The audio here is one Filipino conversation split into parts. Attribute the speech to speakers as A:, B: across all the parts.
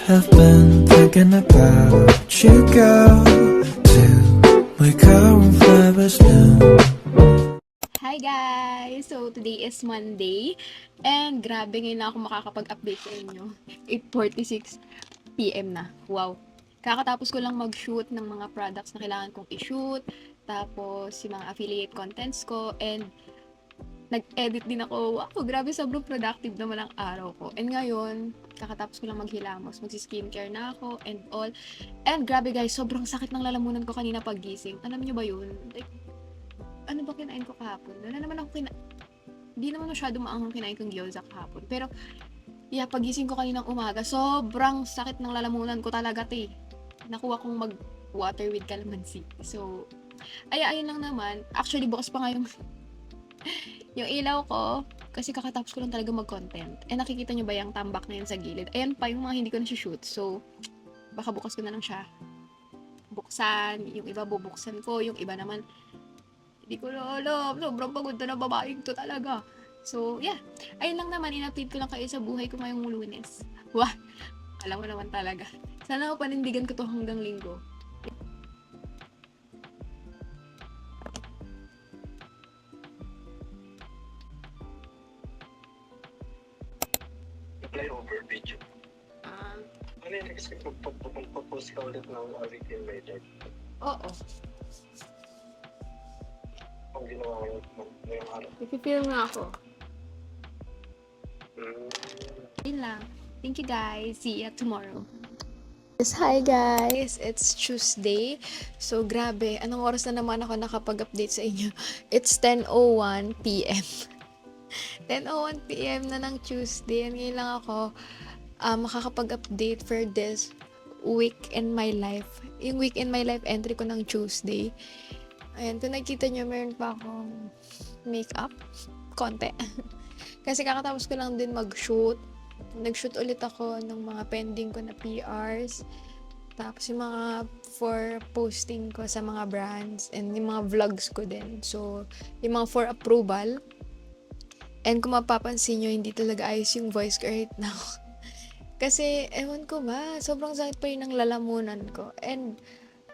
A: I've been thinking about you, girl. Till my current flavors new.
B: Hi guys! So today is Monday and grabe ngayon na ako makakapag-update sa inyo. 8:46 PM na. Wow! Kakatapos ko lang mag-shoot ng mga products na kailangan kong i-shoot, tapos yung mga affiliate contents ko, and nag-edit din ako. Wow! Grabe, sobrang productive naman ang araw ko. And ngayon, kakatapos ko lang maghilamos, magsi-skincare na ako and all. And grabe guys, sobrang sakit ng lalamunan ko kanina paggising. Alam niyo ba yun? Like, ano ba kinain ko kahapon? Wala naman ako di naman masyado maanghang kinain kong gyoza kahapon. Pero, yeah, pagising ko kaninang umaga, sobrang sakit ng lalamunan ko talaga, te. Nakuha kong mag-water with calamansi. So, ayun lang naman. Actually, bukas pa nga yung ilaw ko. Kasi kakatapos ko lang talaga mag-content. Eh, nakikita nyo ba yung tambak na yun sa gilid? Ayan pa yung mga hindi ko na-shoot. So, baka bukas ko na lang siya buksan. Yung iba bubuksan ko. Yung iba naman, hindi ko na alam. Sobrang pagod na babaeng to talaga. So, yeah. Ayun lang naman. In-update ko lang kayo sa buhay ko ngayong Lunes. Wah! Alam mo naman talaga. Sana ako panindigan ko to hanggang Linggo.
C: Flyover video.
B: Ah,
C: Ano yung expect magpo-post ka ulit ng weekend later?
B: oo.
C: Kung ginawa ko ngayong araw.
B: Ipipil nga ako.
C: Hmm.
B: Yun lang. Thank you guys. See ya tomorrow. Yes, hi guys! It's Tuesday. So, grabe. Anong oras na naman ako nakapag-update sa inyo? It's 10:01 PM. 10:01 PM na ng Tuesday. And ngayon lang ako makakapag-update for this week in my life. Yung week in my life entry ko ng Tuesday. Ayan, kung nakikita nyo, meron pa akong makeup. Konti. Kasi kakatapos ko lang din mag-shoot. Nag-shoot ulit ako ng mga pending ko na PRs. Tapos yung mga for posting ko sa mga brands and yung mga vlogs ko din. So, yung mga for approval. And kung mapapansin nyo, hindi talaga ayos yung voice ko right now. Kasi, ewan ko ba, sobrang sakit pa yun ng lalamunan ko. And,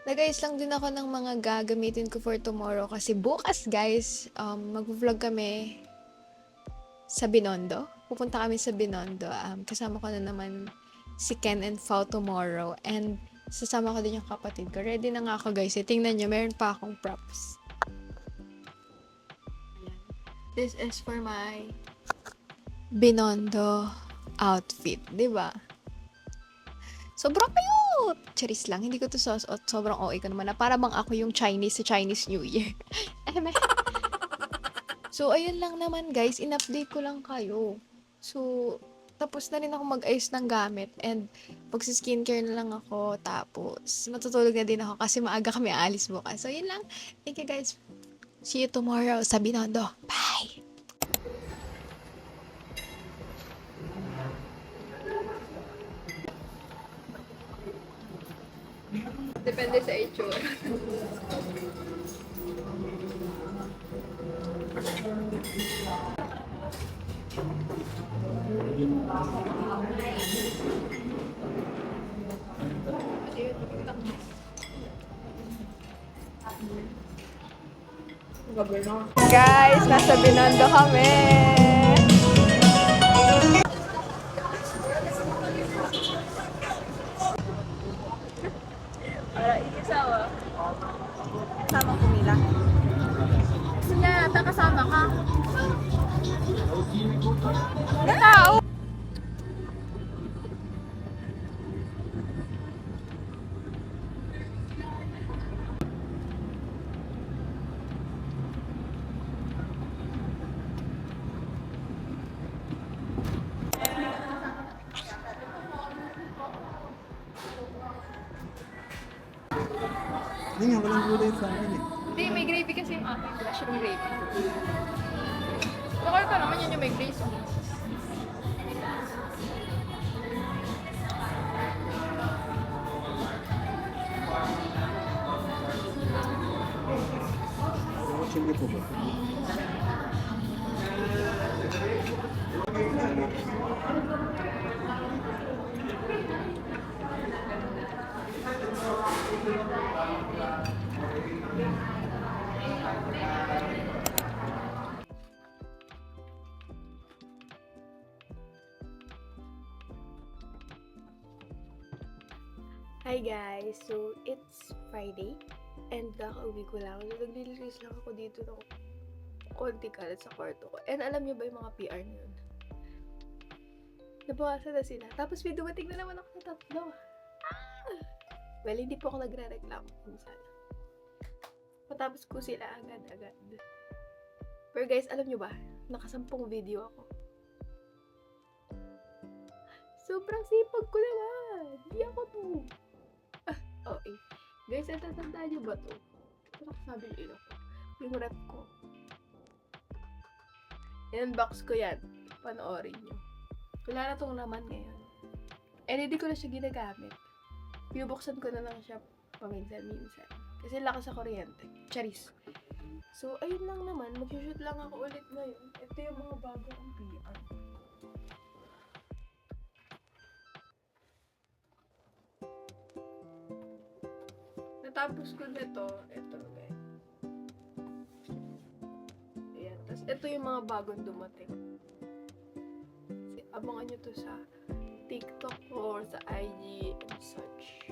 B: nag-ayos lang din ako ng mga gagamitin ko for tomorrow. Kasi bukas, guys, mag-vlog kami sa Binondo. Pupunta kami sa Binondo. Kasama ko na naman si Ken and Fao tomorrow. And, sasama ko din yung kapatid ko. Ready na nga ako, guys. Tingnan nyo, meron pa akong props. This is for my Binondo outfit, di ba? Sobrang cute! Charis lang, hindi ko to suot. Sobrang OA ko naman na para bang ako yung Chinese sa Chinese New Year. So, ayun lang naman guys, in-update ko lang kayo. So, tapos na rin ako mag-ayos ng gamit and magsi-skincare na lang ako. Tapos, matutulog na din ako kasi maaga kami aalis bukas. So, yun lang. Thank you guys. See you tomorrow sa Binondo. Bye! Depende sa itsura. Guys, nasa Binondo kami. Para ikisawa. Kasama ko nila. Kaya ata kasama ka. Tao.
D: Hindi nga, walang gulay sa akin eh.
B: Hindi, may gravy kasi yung akin. Mushroom gravy. Bakit ka naman yun yung may glaze.
D: Sige po ba?
E: Hi guys! So, it's Friday and kakauwi ko lang. So, nagli-release lang ako dito ng konti kalat sa kwarto ko. And alam niyo ba yung mga PR na yun? Nabawasan na sila. Tapos may dumating na naman ako sa tatlo. Well, hindi po ako nagre-reklamo kung sana. Matapos ko sila agad-agad. Pero guys, alam niyo ba? Nakasampung video ako. Sobrang sipag ko naman! Hindi ako to. Okay. Guys, natatandaan niyo ba to? Ito nakasabi yung ilo ko. Yung rep ko. In-unbox ko yan. Panoorin niyo. Wala na tong laman ngayon. And hindi ko na siya ginagamit. Pinubuksan ko na lang siya paminsan-minsan. Kasi lakas sa kuryente. Charis. So, ayun lang naman. Mag-shoot lang ako ulit ngayon. Ito yung mga bago kong PR. Natapos ko nito. Ito, guys. Ayan. Tapos, ito yung mga bagong dumating. Abangan nyo to sa TikTok or sa IG and such.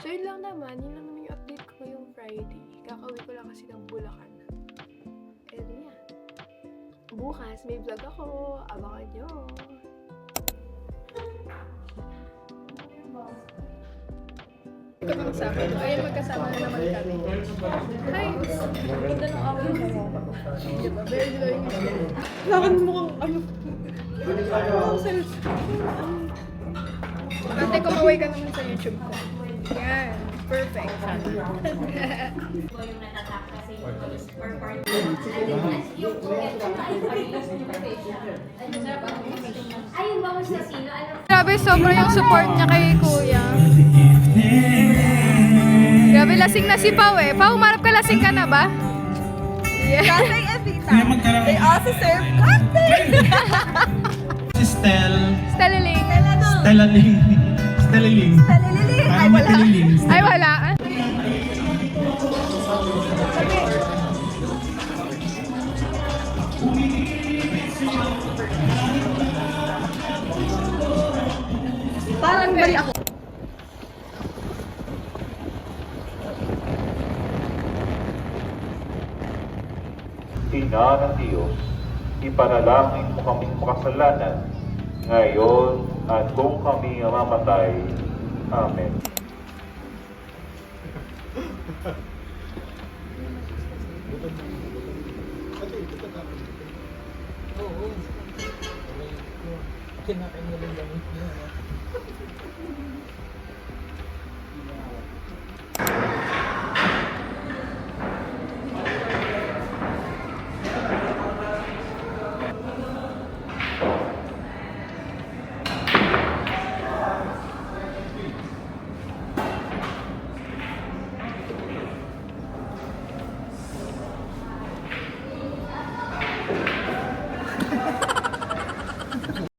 E: So, yun lang naman yung update ko ngayong Friday. Kakauwi ko lang kasi ng Bulacan. And yan. Bukas, may vlog ako. Abangan nyo. Ikaw lang sa akin. Ayun, magkasama na naman kami. Hi! Ganda ng aking mo. Diba? Very glowing. Lakan mo kang ano. Ate, kumaway ka naman sa YouTube ko. Yan. Perfect.
B: Grabe, sobra yung support niya kay Kuya. Grabe, lasing na si Pao eh. Pao, marap ka, lasing ka na ba? Yeah.
F: They also serve cocktail. Si
B: Stella Ling.
F: Stella Ling. Stella Ling.
B: Ay, wala. Ay, wala.
E: Parang bali ako.
G: Ina ng Diyos, ipanalangin mo kaming makasalanan, ngayon at kung kami mamatay. Amen.